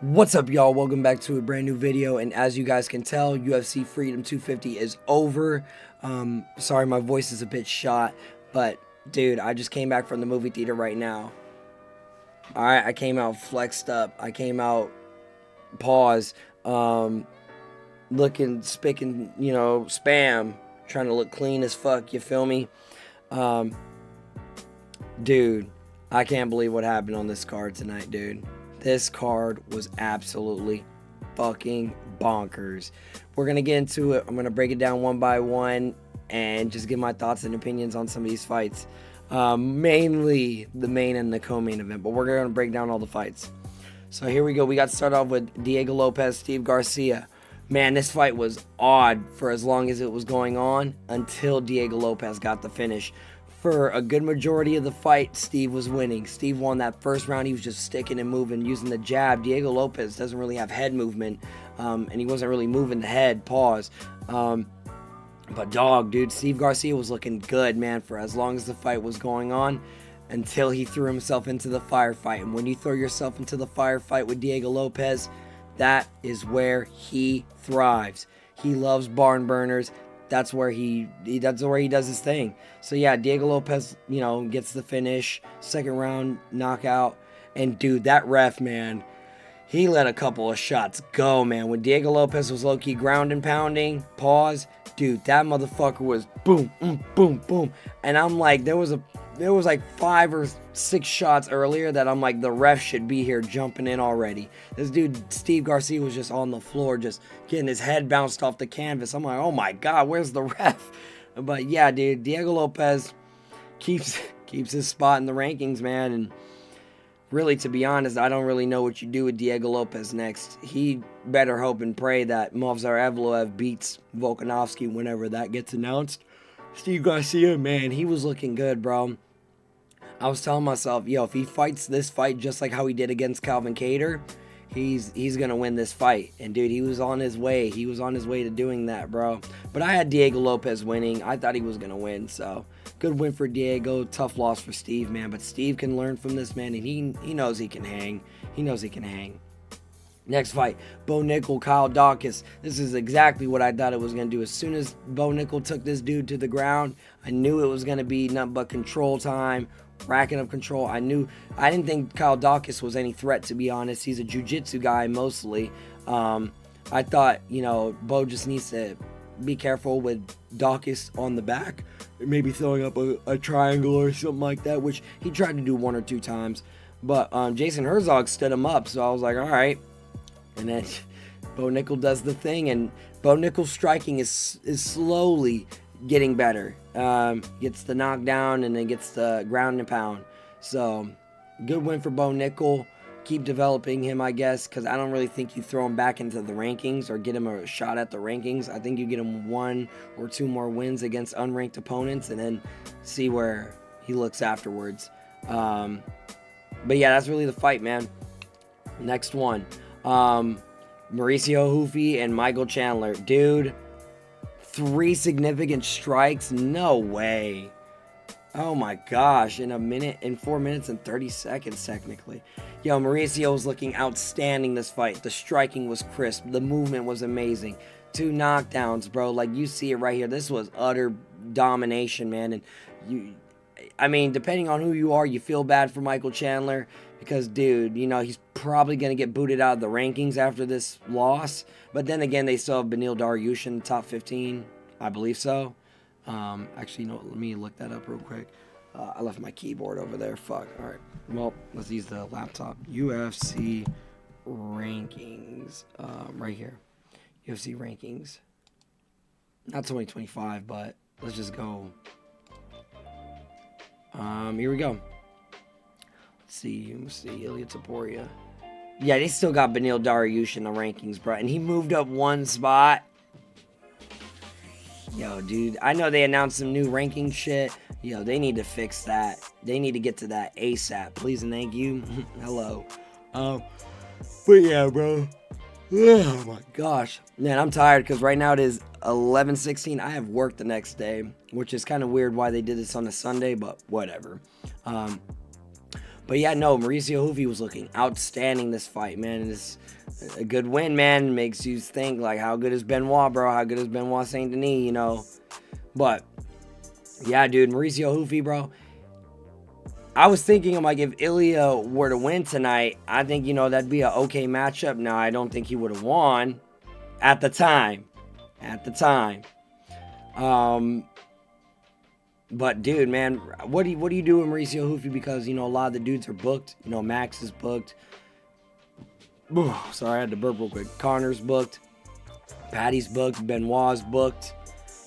What's up, y'all? Welcome back to a brand new video. And as you guys can tell, UFC Freedom 250 is over. Sorry, my voice is a bit shot, but dude, I just came back from the movie theater right now. All right, I came out flexed up. I came out pause, looking, spicking, spam, trying to look clean as fuck. You feel me? Dude, I can't believe what happened on this card tonight, dude. This card was absolutely fucking bonkers. We're going to get into it. I'm going to break it down one by one and just give my thoughts and opinions on some of these fights. Mainly the main and the co-main event, but we're going to break down all the fights. So here we go. We got to start off with Diego Lopez, Steve Garcia. Man, this fight was odd for as long as it was going on until Diego Lopez got the finish. For a good majority of the fight, Steve was winning. Steve won that first round. He was just sticking and moving, using the jab. Diego Lopez doesn't really have head movement, and he wasn't really moving the head. Pause. But dog, dude, Steve Garcia was looking good, man, for as long as the fight was going on until he threw himself into the firefight. And when you throw yourself into the firefight with Diego Lopez, that is where he thrives. He loves barn burners. That's where he does his thing. So yeah, Diego Lopez, gets the finish, second round knockout. And dude, that ref, man, he let a couple of shots go, man. When Diego Lopez was low-key ground and pounding, pause, dude, that motherfucker was boom, boom, boom. And I'm like, there was like 5 or 6 shots earlier that I'm like, the ref should be here jumping in already. This dude, Steve Garcia, was just on the floor, just getting his head bounced off the canvas. I'm like, oh my God, where's the ref? But yeah, dude, Diego Lopez keeps his spot in the rankings, man. And really, to be honest, I don't really know what you do with Diego Lopez next. He better hope and pray that Movsar Evloev beats Volkanovski whenever that gets announced. Steve Garcia, man, he was looking good, bro. I was telling myself, if he fights this fight just like how he did against Calvin Kattar, he's gonna win this fight. And dude, he was on his way. He was on his way to doing that, bro. But I had Diego Lopez winning. I thought he was gonna win, so good win for Diego. Tough loss for Steve, man. But Steve can learn from this, man, and he knows he can hang. He knows he can hang. Next fight, Bo Nickel, Kyle Dawkins. This is exactly what I thought it was going to do. As soon as Bo Nickel took this dude to the ground, I knew it was going to be nothing but control time, racking up control. I didn't think Kyle Dawkins was any threat, to be honest. He's a jiu-jitsu guy mostly. I thought, Bo just needs to be careful with Dawkins on the back, maybe throwing up a triangle or something like that, which he tried to do 1 or 2 times. But Jason Herzog stood him up, so I was like, all right. And then Bo Nickel does the thing, and Bo Nickel's striking is slowly getting better. Gets the knockdown and then gets the ground and pound. So, good win for Bo Nickel. Keep developing him, I guess, because I don't really think you throw him back into the rankings or get him a shot at the rankings. I think you get him 1 or 2 more wins against unranked opponents and then see where he looks afterwards. But yeah, that's really the fight, man. Next one. Mauricio Hoofy and Michael Chandler. Dude, 3 significant strikes? No way. Oh my gosh, in 4 minutes and 30 seconds, technically. Yo, Mauricio was looking outstanding this fight. The striking was crisp. The movement was amazing. 2 knockdowns, bro. Like, you see it right here. This was utter domination, man. And depending on who you are, you feel bad for Michael Chandler because, dude, he's probably going to get booted out of the rankings after this loss. But then again, they still have Beneil Dariush in the top 15. I believe so. Actually, let me look that up real quick. I left my keyboard over there. Fuck. All right. Well, let's use the laptop. UFC rankings. Right here. UFC rankings. Not 2025, but let's just go. Here we go. Let's see, Ilya Taporia. Yeah, they still got Beneil Dariush in the rankings, bro. And he moved up 1 spot. Yo, dude, I know they announced some new ranking shit. Yo, they need to fix that. They need to get to that ASAP. Please and thank you. Hello. But yeah, bro. Oh my gosh. Man, I'm tired because right now it is 11:16. I have work the next day, which is kind of weird why they did this on a Sunday, but whatever. But yeah, no, Mauricio Hoofy was looking outstanding this fight, man. And it's a good win, man. Makes you think, like, how good is Benoit, bro? How good is Benoit Saint Denis, you know? But yeah, dude, Mauricio Hoofy, bro. I was thinking, I'm like, if Ilya were to win tonight, I think, you know, that'd be an okay matchup. Now, I don't think he would have won at the time. But dude, man, what do you do with Mauricio Hoofy? Because, you know, a lot of the dudes are booked. You know, Max is booked. Sorry, I had to burp real quick. Connor's booked. Patty's booked. Benoit's booked.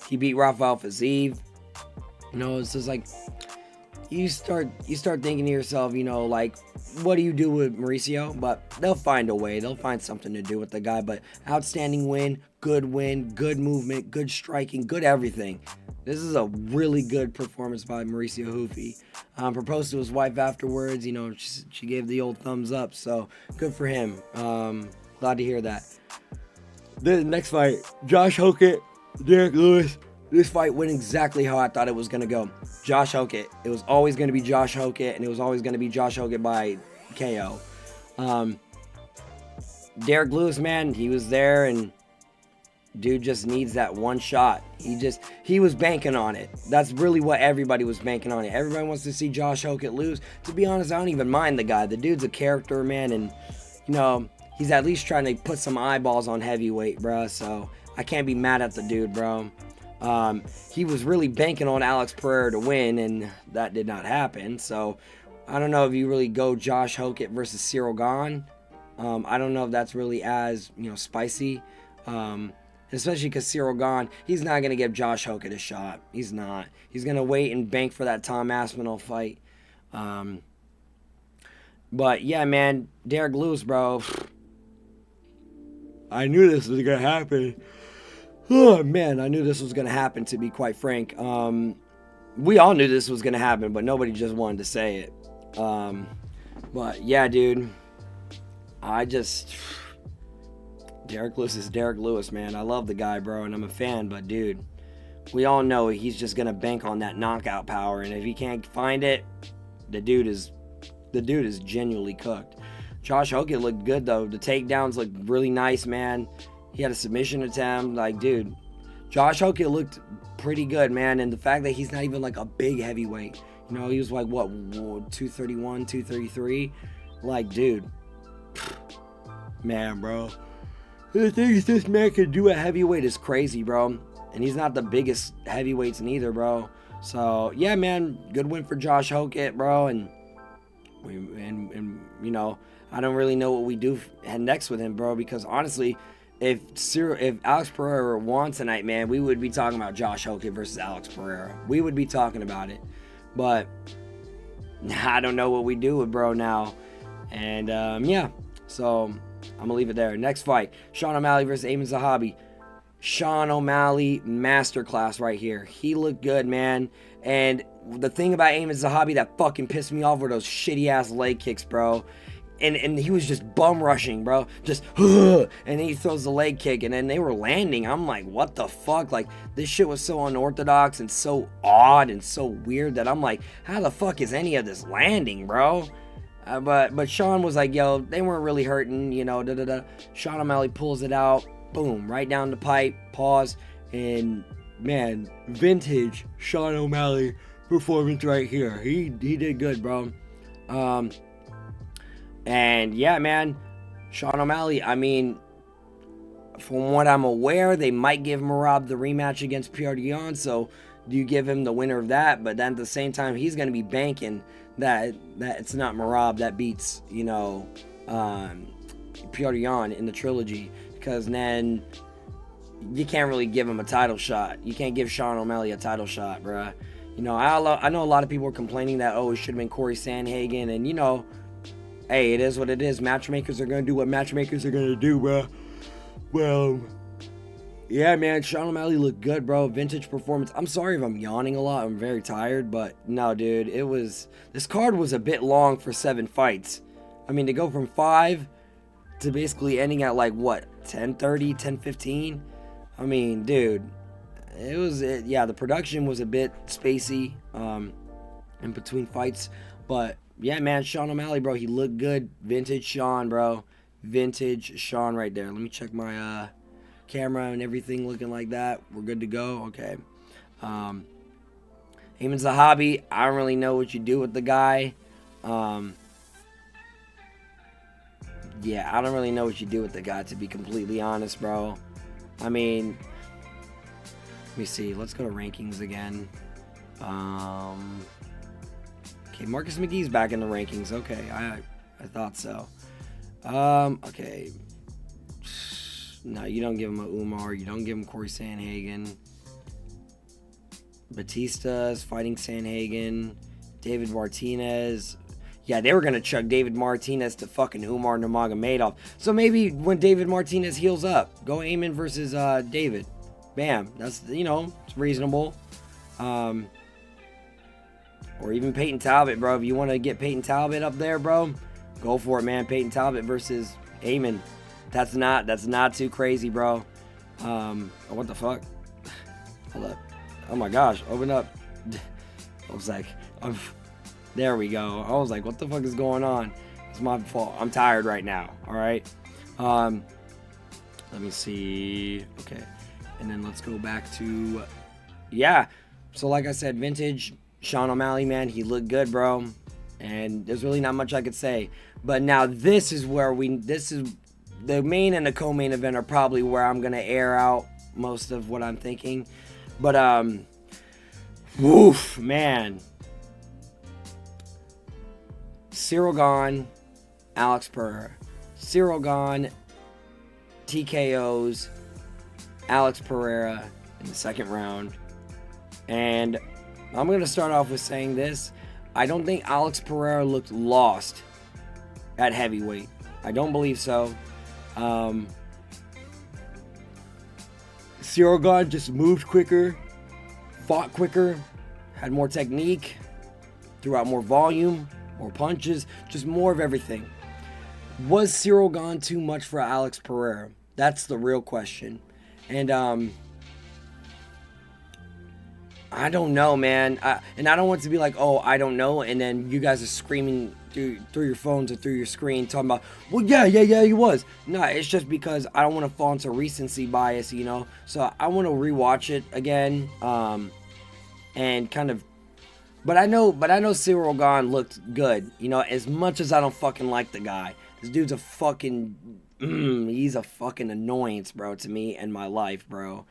He beat Rafael Fiziev. You know, it's just like, you start thinking to yourself, you know, like, what do you do with Mauricio? But they'll find a way. They'll find something to do with the guy. But outstanding win, good movement, good striking, good everything. This is a really good performance by Mauricio Hoofy. Proposed to his wife afterwards. You know, she gave the old thumbs up. So good for him. Glad to hear that. The next fight, Josh Hokett, Derek Lewis. This fight went exactly how I thought it was going to go. Josh Hokett. It was always going to be Josh Hokett, and it was always going to be Josh Hokett by KO. Derek Lewis, man, he was there, and dude just needs that one shot. He was banking on it. That's really what everybody was banking on it. Everybody wants to see Josh Hokett lose. To be honest, I don't even mind the guy. The dude's a character, man, and, you know, he's at least trying to put some eyeballs on heavyweight, bro, so I can't be mad at the dude, bro. He was really banking on Alex Pereira to win, and that did not happen. So I don't know if you really go Josh Hokett versus Cyril Gane. I don't know if that's really as, you know, spicy. Especially because Cyril Gane, he's not going to give Josh Hokett a shot. He's not. He's going to wait and bank for that Tom Aspinall fight. But yeah, man, Derek Lewis, bro. I knew this was going to happen. Oh, man, I knew this was going to happen, to be quite frank. We all knew this was going to happen, but nobody just wanted to say it. But, yeah, dude. Derek Lewis is Derek Lewis, man. I love the guy, bro, and I'm a fan, but, dude, we all know he's just going to bank on that knockout power, and if he can't find it, the dude is genuinely cooked. Josh Hokett looked good, though. The takedowns looked really nice, man. He had a submission attempt. Like, dude, Josh Hokett looked pretty good, man. And the fact that he's not even, like, a big heavyweight. You know, he was, like, what, 231, 233? Like, dude. Man, bro. The things this man can do at heavyweight is crazy, bro. And he's not the biggest heavyweights neither, bro. So, yeah, man. Good win for Josh Hokett, bro. And you know, I don't really know what we do next with him, bro. Because, honestly, if Alex Pereira won tonight, man, we would be talking about Josh Hokett versus Alex Pereira. We would be talking about it. But I don't know what we do with bro now. And, yeah. So, I'm going to leave it there. Next fight, Sean O'Malley versus Amin Zahabi. Sean O'Malley masterclass right here. He looked good, man. And the thing about Amin Zahabi that fucking pissed me off were those shitty-ass leg kicks, bro. And he was just bum rushing, bro. Just, and then he throws the leg kick, and then they were landing. I'm like, what the fuck? Like, this shit was so unorthodox and so odd and so weird that I'm like, how the fuck is any of this landing, bro? But Sean was like, yo, they weren't really hurting, you know, Sean O'Malley pulls it out, boom, right down the pipe, pause, and, man, vintage Sean O'Malley performance right here. He did good, bro. And yeah, man, Sean O'Malley, I mean, from what I'm aware, they might give Merab the rematch against Pierre Dion, so do you give him the winner of that? But then at the same time, he's going to be banking that it's not Merab that beats, you know, Pierre Dion in the trilogy, because then you can't really give him a title shot. You can't give Sean O'Malley a title shot, bruh. You know, I know a lot of people were complaining that, oh, it should have been Corey Sandhagen, and, you know, hey, it is what it is. Matchmakers are going to do what matchmakers are going to do, bro. Well, yeah, man, Sean O'Malley looked good, bro. Vintage performance. I'm sorry if I'm yawning a lot. I'm very tired, but no, dude, this card was a bit long for 7 fights. I mean, to go from 5 to basically ending at, like, what, 10:30, 10:15? I mean, dude, yeah, the production was a bit spacey in between fights, but yeah, man, Sean O'Malley, bro, he looked good. Vintage Sean, bro. Vintage Sean right there. Let me check my camera and everything looking like that. We're good to go. Okay. Eamon's a hobby. I don't really know what you do with the guy. Yeah, I don't really know what you do with the guy, to be completely honest, bro. I mean, let me see. Let's go to rankings again. Okay, Marcus McGee's back in the rankings. Okay, I thought so. Okay. No, you don't give him a Umar. You don't give him Corey Sanhagen. Batista's fighting Sanhagen. David Martinez. Yeah, they were going to chuck David Martinez to fucking Umar Nurmagomedov. So maybe when David Martinez heals up, go Amin versus David. Bam. That's, it's reasonable. Or even Peyton Talbot, bro. If you want to get Peyton Talbot up there, bro, go for it, man. Peyton Talbot versus Amin. That's not too crazy, bro. What the fuck? Hold up. Oh my gosh, open up. I was like, there we go. I was like, what the fuck is going on? It's my fault. I'm tired right now. All right. Let me see. Okay. And then let's go back to, yeah. So like I said, vintage Sean O'Malley, man, he looked good, bro. And there's really not much I could say. But now this is where the main and the co-main event are probably where I'm going to air out most of what I'm thinking. But, woof, man. Cyril Gane, Alex Pereira. Cyril Gane, TKOs, Alex Pereira in the second round. And I'm going to start off with saying this. I don't think Alex Pereira looked lost at heavyweight. I don't believe so. Cyril Gane just moved quicker, fought quicker, had more technique, threw out more volume, more punches, just more of everything. Was Cyril Gane too much for Alex Pereira? That's the real question. And I don't know, man. And I don't want to be like, oh, I don't know, and then you guys are screaming through your phones or through your screen talking about, well, yeah, he was. No, it's just because I don't want to fall into recency bias, So I want to rewatch it again, and kind of. But I know Cyril Gane looked good, As much as I don't fucking like the guy, this dude's a fucking, he's a fucking annoyance, bro, to me and my life, bro.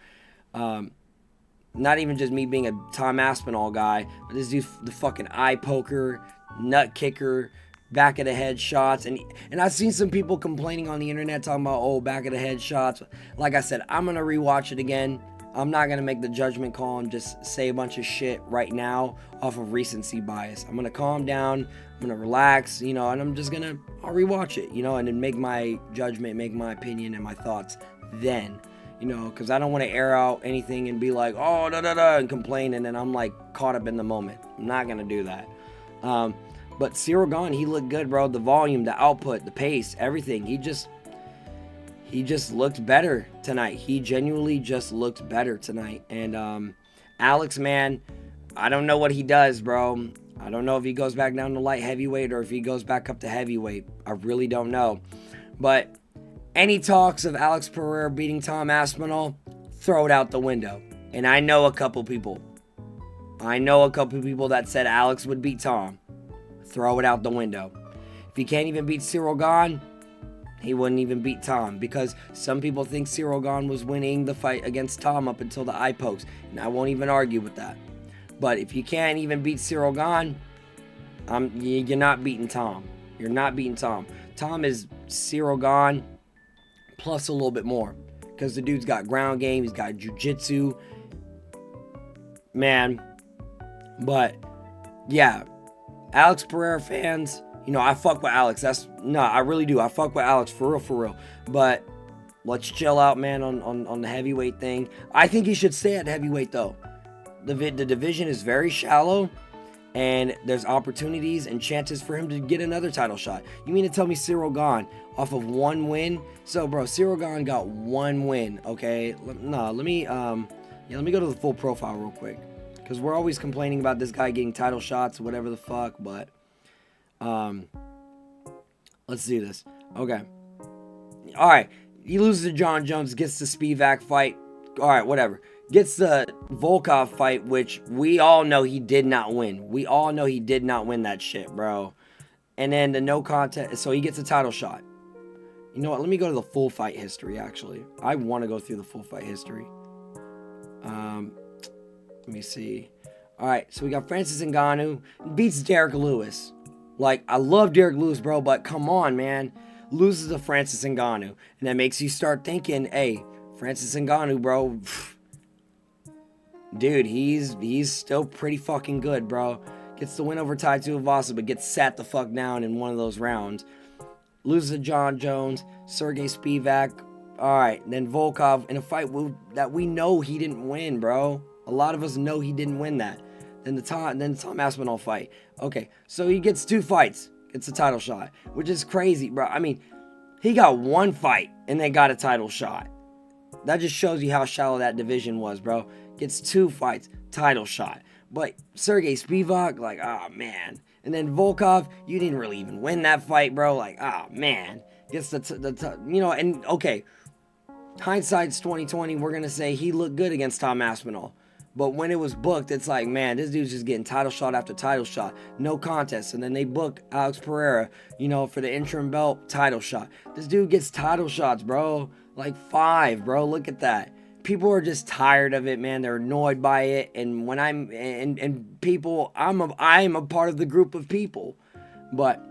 Not even just me being a Tom Aspinall guy, but this dude's the fucking eye poker, nut kicker, back of the head shots. And I've seen some people complaining on the internet talking about, oh, back of the head shots. Like I said, I'm going to rewatch it again. I'm not going to make the judgment call and just say a bunch of shit right now off of recency bias. I'm going to calm down. I'm going to relax, and I'm just going to, I'll rewatch it, and then make my judgment, make my opinion and my thoughts then. Because I don't want to air out anything and be like, oh, da-da-da, and complain, and then I'm, like, caught up in the moment. I'm not going to do that. But Cyril Gane, he looked good, bro. The volume, the output, the pace, everything. He just looked better tonight. He genuinely just looked better tonight. And Alex, man, I don't know what he does, bro. I don't know if he goes back down to light heavyweight or if he goes back up to heavyweight. I really don't know. But any talks of Alex Pereira beating Tom Aspinall, throw it out the window. And I know a couple people that said Alex would beat Tom. Throw it out the window. If he can't even beat Cyril Gane, he wouldn't even beat Tom, because some people think Cyril Gane was winning the fight against Tom up until the eye pokes, and I won't even argue with that. But if you can't even beat Cyril Gane, you're not beating Tom. You're not beating Tom. Tom is Cyril Gane plus a little bit more, because the dude's got ground game, he's got jiu-jitsu, man. But yeah, Alex Pereira fans, I fuck with Alex. I really do. I fuck with Alex for real. But let's chill out, man, on the heavyweight thing. I think he should stay at heavyweight, though. The division is very shallow, and there's opportunities and chances for him to get another title shot. You mean to tell me Cyril Gane off of one win? So, bro, Cyril Gane got one win, okay? Let me go to the full profile real quick, because we're always complaining about this guy getting title shots, whatever the fuck, but Let's do this. Okay. All right. He loses to John Jones, gets the Spivak fight. All right, whatever. Gets the Volkov fight, which we all know he did not win. We all know he did not win that shit, bro. And then the no contest, so he gets a title shot. You know what? Let me go to the full fight history, actually. I want to go through the full fight history. Let me see. All right, so we got Francis Ngannou beats Derek Lewis. Like, I love Derek Lewis, bro, but come on, man. Loses to Francis Ngannou. And that makes you start thinking, hey, Francis Ngannou, bro, dude, he's still pretty fucking good, bro. Gets the win over Tai Tuivasa, but gets sat the fuck down in one of those rounds. Loses to John Jones, Sergey Spivak. All right, then Volkov in a fight that we know he didn't win, bro. A lot of us know he didn't win that. Then the Tom Aspinall fight. Okay, so he gets 2 fights, gets a title shot, which is crazy, bro. I mean, he got 1 fight and then got a title shot. That just shows you how shallow that division was, bro. Gets 2 fights, title shot. But Sergey Spivak, like, oh, man. And then Volkov, you didn't really even win that fight, bro. Like, oh, man. Gets you know, and, okay. Hindsight's 2020, we're going to say he looked good against Tom Aspinall. But when it was booked, it's like, man, this dude's just getting title shot after title shot. No contest. And then they book Alex Pereira, you know, for the interim belt, title shot. This dude gets title shots, bro. Like 5, bro. Look at that. People are just tired of it, man. They're annoyed by it. And when people, I'm a part of the group of people. But,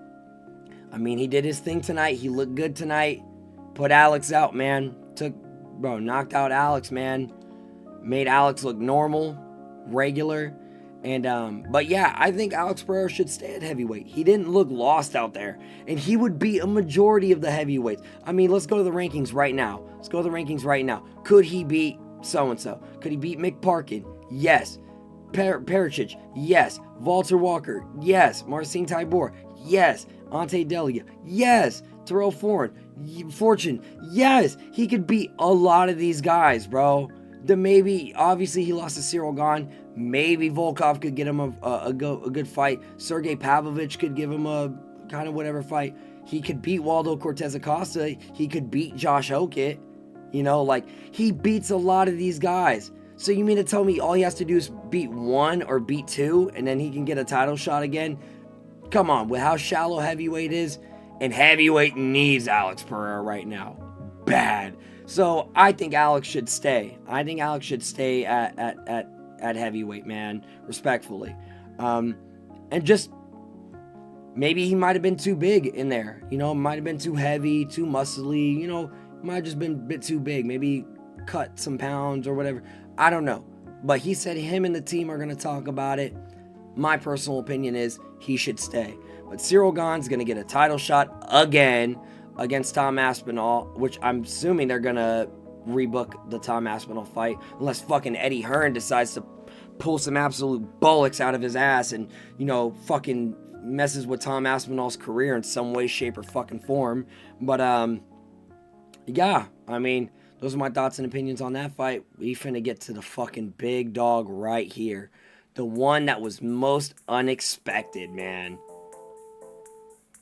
I mean, he did his thing tonight. He looked good tonight. Put Alex out, man. Knocked out Alex, man. Made Alex look normal, regular. And, but yeah, I think Alex Pereira should stay at heavyweight. He didn't look lost out there. And he would beat a majority of the heavyweights. I mean, let's go to the rankings right now. Could he beat so-and-so? Could he beat Mick Parkin? Yes. Pericic? Yes. Walter Walker? Yes. Marcin Tybura? Yes. Ante Delia? Yes. Terrell Fortune? Yes. He could beat a lot of these guys, bro. Maybe, obviously, he lost to Cyril Gane. Maybe Volkov could get him a good fight. Sergey Pavlovich could give him a kind of whatever fight. He could beat Waldo Cortez Acosta. He could beat Josh Okit. You know, like, he beats a lot of these guys. So you mean to tell me all he has to do is beat 1 or beat 2 and then he can get a title shot again? Come on, with how shallow heavyweight is, and heavyweight needs Alex Pereira right now. Bad. So I think Alex should stay. At heavyweight, man, respectfully. And just maybe he might have been too big in there. You know, might have been too heavy, too muscly. You know, might have just been a bit too big. Maybe cut some pounds or whatever. I don't know. But he said him and the team are going to talk about it. My personal opinion is he should stay. But Cyril Gane's going to get a title shot again against Tom Aspinall, which I'm assuming they're going to rebook the Tom Aspinall fight, unless fucking Eddie Hearn decides to pull some absolute bollocks out of his ass and, you know, fucking messes with Tom Aspinall's career in some way, shape, or fucking form. But, yeah, I mean, those are my thoughts and opinions on that fight. We finna get to the fucking big dog right here. The one that was most unexpected, man.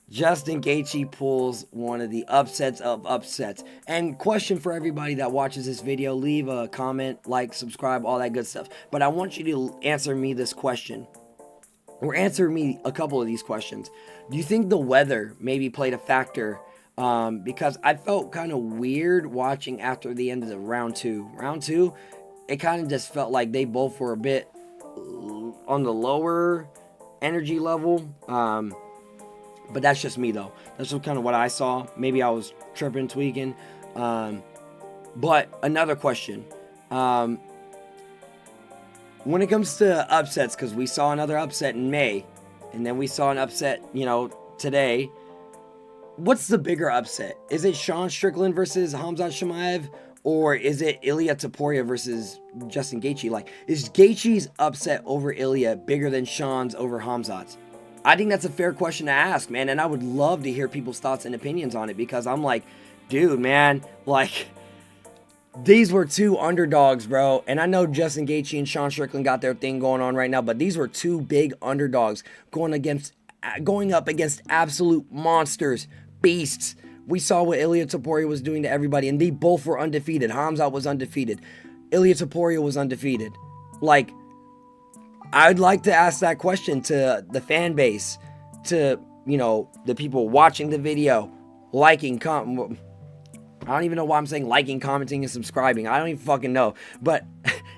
Justin Gaethje pulls one of the upsets of upsets. And question for everybody that watches this video, leave a comment, like, subscribe, all that good stuff. But I want you to answer me this question. Or answer me a couple of these questions. Do you think the weather maybe played a factor? Because I felt kind of weird watching after the end of the round 2. Round 2, it kind of just felt like they both were a bit on the lower energy level. But that's just me, though. That's just kind of what I saw. Maybe I was tripping, tweaking. But another question. When it comes to upsets, because we saw another upset in May, and then we saw an upset, you know, today. What's the bigger upset? Is it Sean Strickland versus Khamzat Chimaev? Or is it Ilia Topuria versus Justin Gaethje? Like, is Gaethje's upset over Ilia bigger than Sean's over Khamzat's? I think that's a fair question to ask, man, and I would love to hear people's thoughts and opinions on it, because I'm like, dude, man, like, these were 2 underdogs, bro, and I know Justin Gaethje and Sean Strickland got their thing going on right now, but these were 2 big underdogs going against going up against absolute monsters, beasts. We saw what Ilia Topuria was doing to everybody, and they both were undefeated. Khamzat was undefeated. Ilia Topuria was undefeated. Like, I'd like to ask that question to the fan base, to, you know, the people watching the video, liking, I don't even know why I'm saying liking, commenting, and subscribing. I don't even fucking know. But,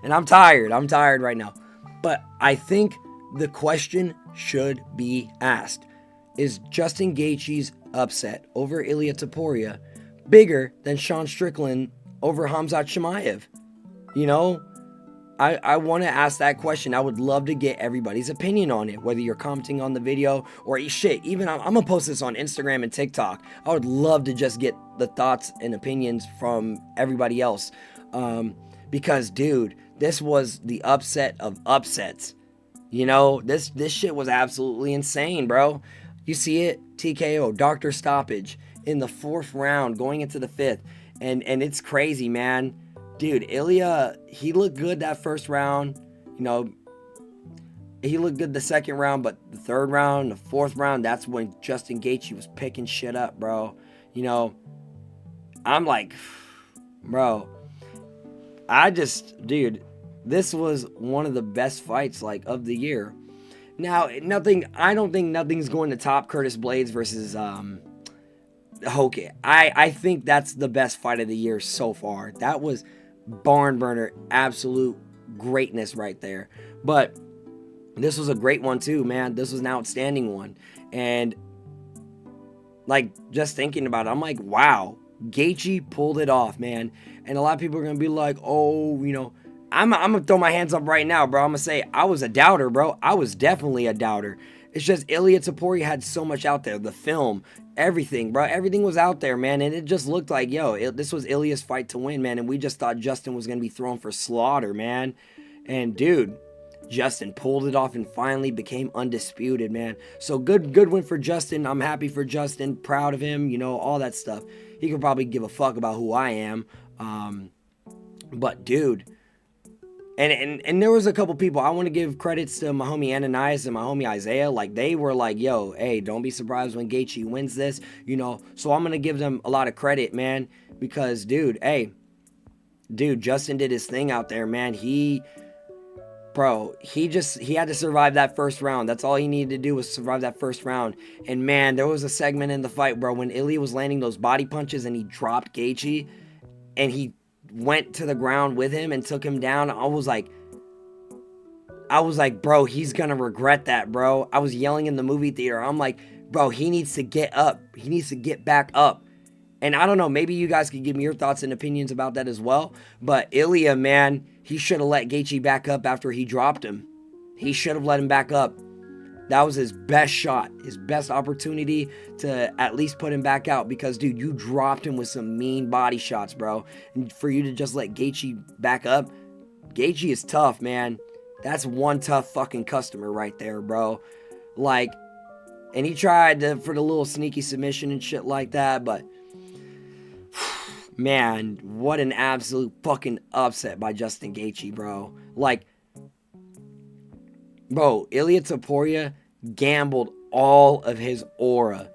and I'm tired. I'm tired right now. But I think the question should be asked. Is Justin Gaethje's upset over Ilia Topuria bigger than Sean Strickland over Khamzat Chimaev? You know, I want to ask that question. I would love to get everybody's opinion on it, whether you're commenting on the video or shit. Even I'm going to post this on Instagram and TikTok. I would love to just get the thoughts and opinions from everybody else. Because, dude, this was the upset of upsets. You know, this shit was absolutely insane, bro. You see it, TKO, doctor stoppage in the 4th round, going into the 5th. And it's crazy, man. Dude, Ilia, he looked good that 1st round. You know, he looked good the 2nd round, but the 3rd round, the 4th round, that's when Justin Gaethje was picking shit up, bro. You know, I'm like, bro, dude, this was one of the best fights, like, of the year. Now, I don't think nothing's going to top Curtis Blades versus Hoke. I think that's the best fight of the year so far. That was barn burner, absolute greatness right there. But this was a great one too, man. This was an outstanding one. And like, just thinking about it, I'm like, wow, Gaethje pulled it off, man. And a lot of people are gonna be like, oh, you know, I'm gonna throw my hands up right now, bro. I'm gonna say I was a doubter, bro. I was definitely a doubter. It's just Ilia Topuria had so much out there. The film, everything, bro. Everything was out there, man. And it just looked like, this was Ilia's fight to win, man. And we just thought Justin was going to be thrown for slaughter, man. And, dude, Justin pulled it off and finally became undisputed, man. So good win for Justin. I'm happy for Justin. Proud of him, you know, all that stuff. He could probably give a fuck about who I am. But, dude... And there was a couple people, I want to give credits to my homie Ananias and my homie Isaiah. Like, they were like, yo, hey, don't be surprised when Gaethje wins this, you know. So I'm going to give them a lot of credit, man, because, dude, Justin did his thing out there, man. He had to survive that 1st round. That's all he needed to do was survive that 1st round. And, man, there was a segment in the fight, bro, when Ilia was landing those body punches and he dropped Gaethje and he went to the ground with him and took him down. I was like, bro, he's gonna regret that, bro. I was yelling in the movie theater. I'm like, bro, he needs to get up. He needs to get back up. And I don't know, maybe you guys could give me your thoughts and opinions about that as well. But Ilia, man, he should have let Gaethje back up after he dropped him. He should have let him back up. That was his best shot, his best opportunity to at least put him back out because, dude, you dropped him with some mean body shots, bro. And for you to just let Gaethje back up, Gaethje is tough, man. That's one tough fucking customer right there, bro. Like, and he tried for the little sneaky submission and shit like that, but, man, what an absolute fucking upset by Justin Gaethje, bro. Like, bro, Ilia Topuria gambled all of his aura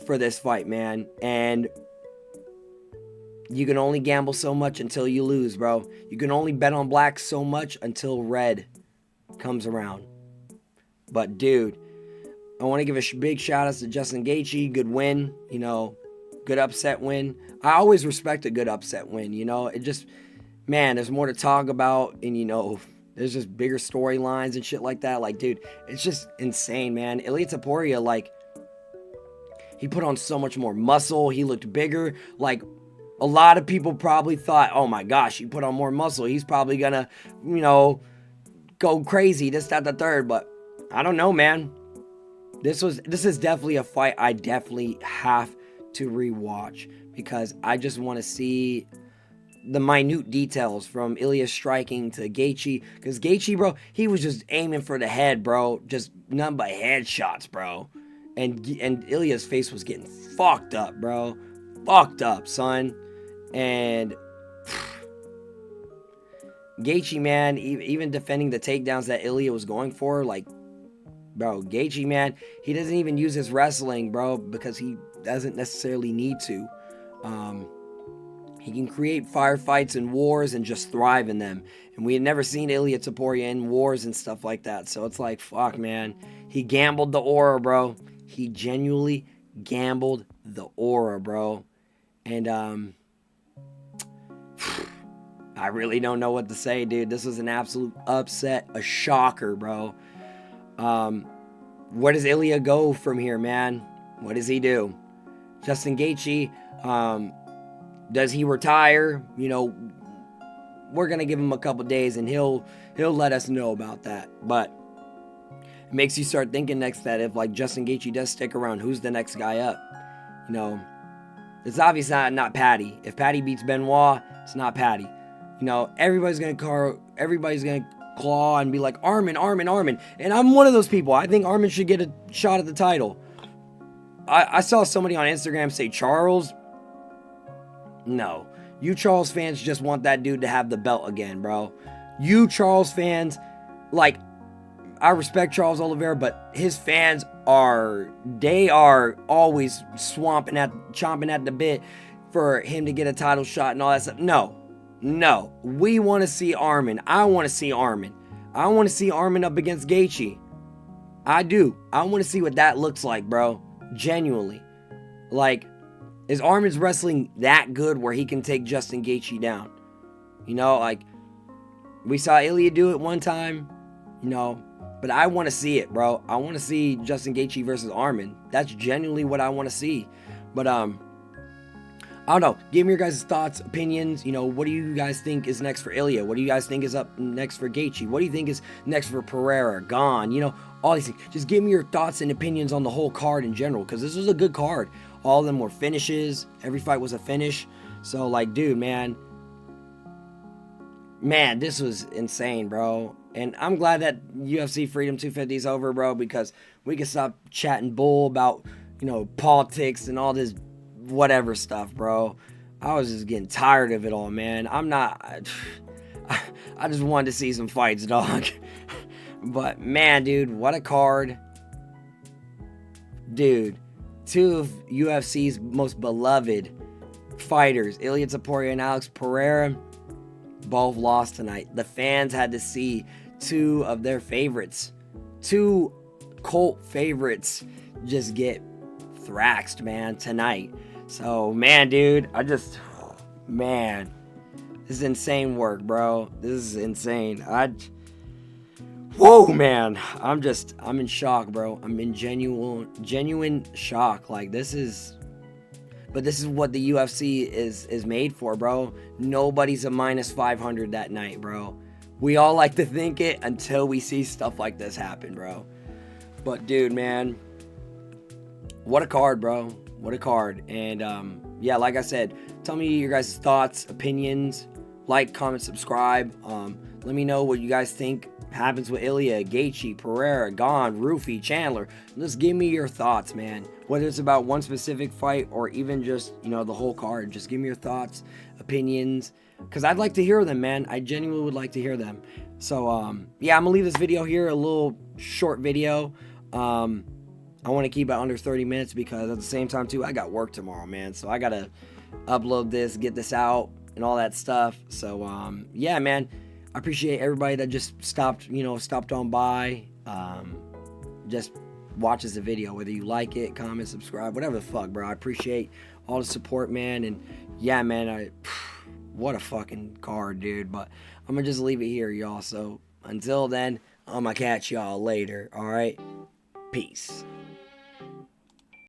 for this fight, man. And you can only gamble so much until you lose, bro. You can only bet on black so much until red comes around. But, dude, I want to give a big shout out to Justin Gaethje. Good win, you know, good upset win. I always respect a good upset win, you know. It just, man, there's more to talk about, and, you know, there's just bigger storylines and shit like that. Like, dude, it's just insane, man. Ilia Topuria, like, he put on so much more muscle. He looked bigger. Like, a lot of people probably thought, oh my gosh, he put on more muscle. He's probably gonna, you know, go crazy, this, that, the third. But I don't know, man. This is definitely a fight I definitely have to rewatch because I just want to see the minute details from Ilia striking to Gaethje. Because Gaethje, bro, he was just aiming for the head, bro. Just none but headshots, bro. And Ilia's face was getting fucked up, bro. Fucked up, son. And Gaethje, man, even defending the takedowns that Ilia was going for, like, bro, Gaethje, man, he doesn't even use his wrestling, bro, because he doesn't necessarily need to. He can create firefights and wars and just thrive in them. And we had never seen Ilia Topuria in wars and stuff like that. So it's like, fuck, man. He gambled the aura, bro. He genuinely gambled the aura, bro. And I really don't know what to say, dude. This was an absolute upset, a shocker, bro. Where does Ilia go from here, man? What does he do? Justin Gaethje, does he retire? You know, we're gonna give him a couple days and he'll let us know about that. But it makes you start thinking next that if like Justin Gaethje does stick around, who's the next guy up? You know, it's obviously not Patty. If Patty beats Benoit, it's not Patty. You know, everybody's gonna claw and be like Armin. And I'm one of those people. I think Armin should get a shot at the title. I saw somebody on Instagram say Charles. No. You Charles fans just want that dude to have the belt again, bro. You Charles fans, like, I respect Charles Oliveira, but his fans are always chomping at the bit for him to get a title shot and all that stuff. No. We want to see Armin. I want to see Armin. I want to see Armin up against Gaethje. I do. I want to see what that looks like, bro. Genuinely. Like, is Armin's wrestling that good where he can take Justin Gaethje down? You know, like, we saw Ilia do it one time, you know, but I want to see it, bro. I want to see Justin Gaethje versus Armin. That's genuinely what I want to see. But, I don't know. Give me your guys' thoughts, opinions. You know, what do you guys think is next for Ilia? What do you guys think is up next for Gaethje? What do you think is next for Pereira, Gane? You know, all these things. Just give me your thoughts and opinions on the whole card in general, because this was a good card. All of them were finishes. Every fight was a finish. So, like, dude, man, this was insane, bro. And I'm glad that UFC Freedom 250 is over, bro, because we can stop chatting bull about, you know, politics and all this whatever stuff, bro. I was just getting tired of it all, man. I just wanted to see some fights, dog. But, man, dude, what a card. Dude, two of UFC's most beloved fighters, Ilia Topuria and Alex Pereira, both lost tonight. The fans had to see two of their favorites, two cult favorites, just get thraxed, man, tonight. So, man, dude, this is insane work, bro. This is insane. Whoa, man. I'm in shock, bro. I'm in genuine shock. Like, this is what the UFC is made for, bro. Nobody's a minus 500 that night, bro. We all like to think it until we see stuff like this happen, bro. But, dude, man, what a card, bro. What a card. And, yeah, like I said, tell me your guys' thoughts, opinions. Like, comment, subscribe. Let me know what you guys think happens with Ilia, Gaethje, Pereira, Gane, Rufy, Chandler. Just give me your thoughts, man. Whether it's about one specific fight or even just, you know, the whole card. Just give me your thoughts, opinions, because I'd like to hear them, man. I genuinely would like to hear them. So, yeah, I'm going to leave this video here, a little short video. I want to keep it under 30 minutes because at the same time, too, I got work tomorrow, man. So I got to upload this, get this out, and all that stuff. So, yeah, man. I appreciate everybody that just stopped on by, just watches the video, whether you like it, comment, subscribe, whatever the fuck, bro. I appreciate all the support, man. And yeah, man, what a fucking card, dude. But I'm gonna just leave it here, y'all. So until then, I'm gonna catch y'all later. All right, peace.